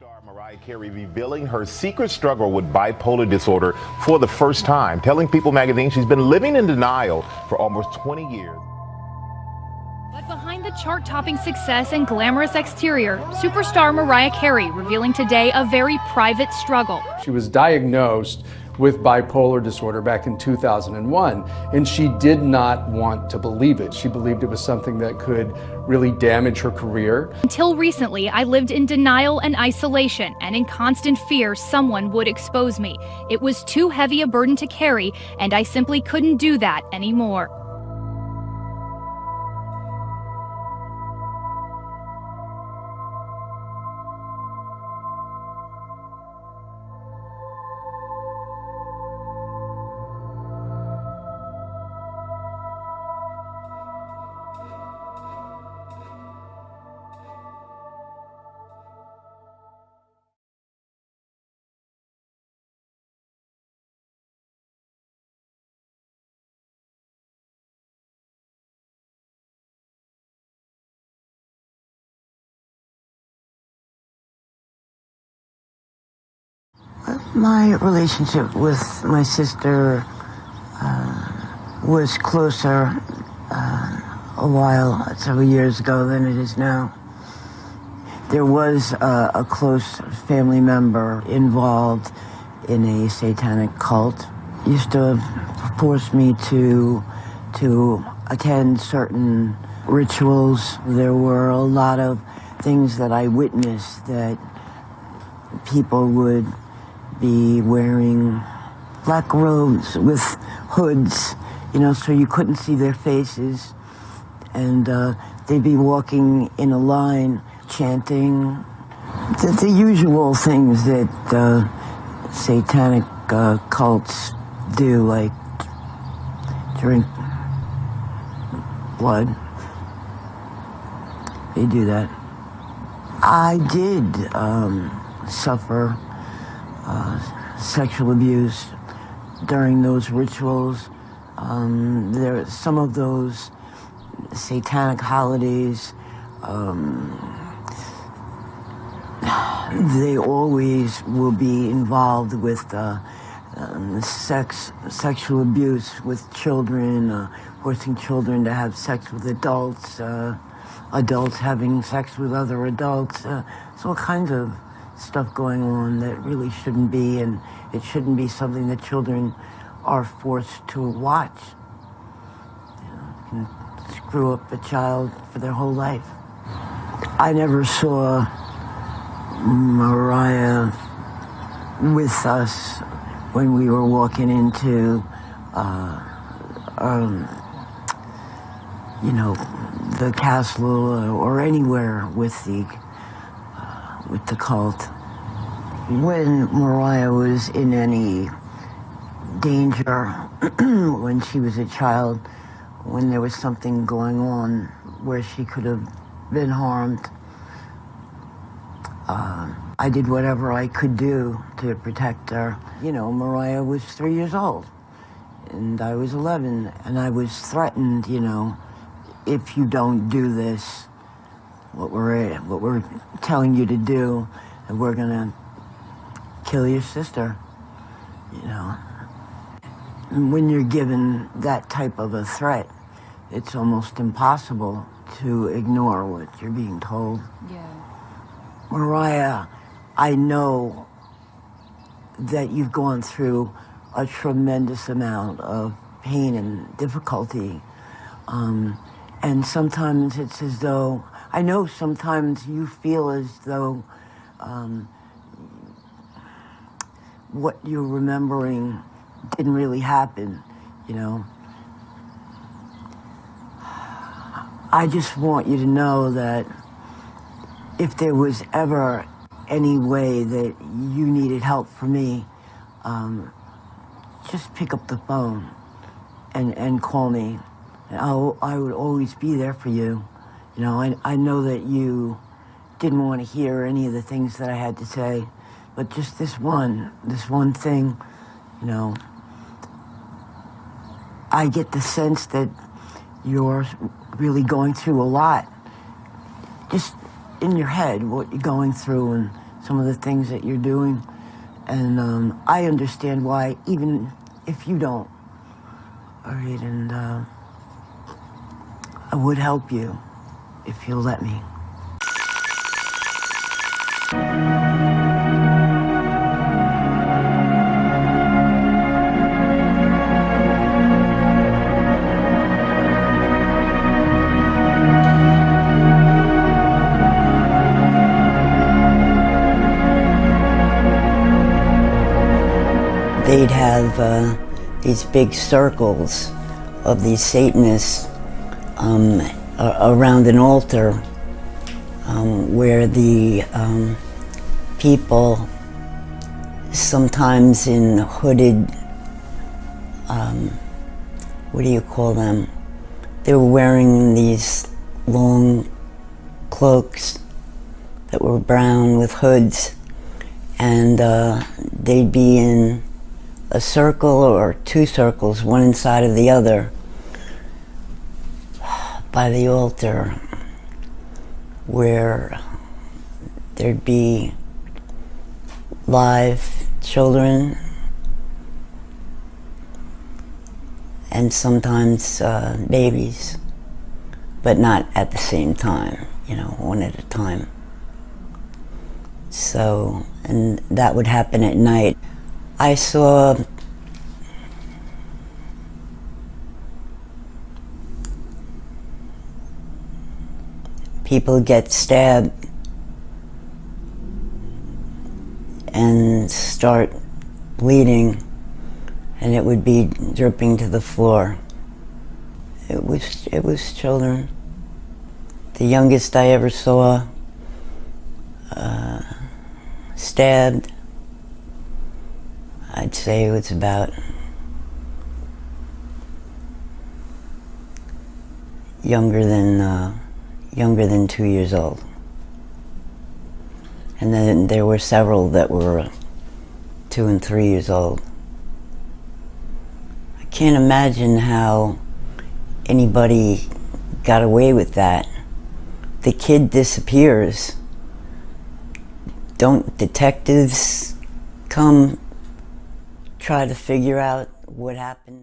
Superstar Mariah Carey revealing her secret struggle with bipolar disorder for the first time, telling People magazine she's been living in denial for almost 20 years. But behind the chart-topping success and glamorous exterior, superstar Mariah Carey revealing today a very private struggle. She was diagnosed with bipolar disorder back in 2001, and she did not want to believe it. She believed it was something that could really damage her career. Until recently, I lived in denial and isolation and in constant fear someone would expose me. It was too heavy a burden to carry, and I simply couldn't do that anymore. My relationship with my sister was closer several years ago than it is now. There was a close family member involved in a satanic cult. Used to force me to attend certain rituals. There were a lot of things that I witnessed that people would be wearing black robes with hoods, so you couldn't see their faces. And they'd be walking in a line, chanting the usual things that satanic cults do, like drink blood. They do that. I did suffer sexual abuse during those rituals. Some of those satanic holidays, they always will be involved with sexual abuse with children, forcing children to have sex with adults, adults having sex with other adults. So all kinds of stuff going on that really shouldn't be, and it shouldn't be something that children are forced to watch. It can screw up a child for their whole life. I never saw Mariah with us when we were walking into, the castle or anywhere with the cult. When Mariah was in any danger, when she was a child, when there was something going on where she could have been harmed, I did whatever I could do to protect her. Mariah was 3 years old, and I was 11, and I was threatened, if you don't do this, what we're telling you to do, and we're gonna kill your sister, And when you're given that type of a threat, it's almost impossible to ignore what you're being told. Yeah. Mariah, I know that you've gone through a tremendous amount of pain and difficulty, and sometimes it's as though, I know sometimes you feel as though what you're remembering didn't really happen, I just want you to know that if there was ever any way that you needed help from me, just pick up the phone and call me. And I would always be there for you. I know that you didn't want to hear any of the things that I had to say, but just this one thing, I get the sense that you're really going through a lot. Just in your head, what you're going through, and some of the things that you're doing. And I understand why, even if you don't. All right, and I would help you if you'll let me. They'd have these big circles of these Satanists around an altar where the people, sometimes in hooded, what do you call them? They were wearing these long cloaks that were brown with hoods, and they'd be in a circle or two circles, one inside of the other, by the altar, where there'd be live children and sometimes babies, but not at the same time, you know, one at a time. So, and that would happen at night. I saw people get stabbed and start bleeding, and it would be dripping to the floor. It was children. The youngest I ever saw stabbed, I'd say it was about younger than 2 years old. And then there were several that were 2 and 3 years old. I can't imagine how anybody got away with that. The kid disappears. Don't detectives come try to figure out what happened?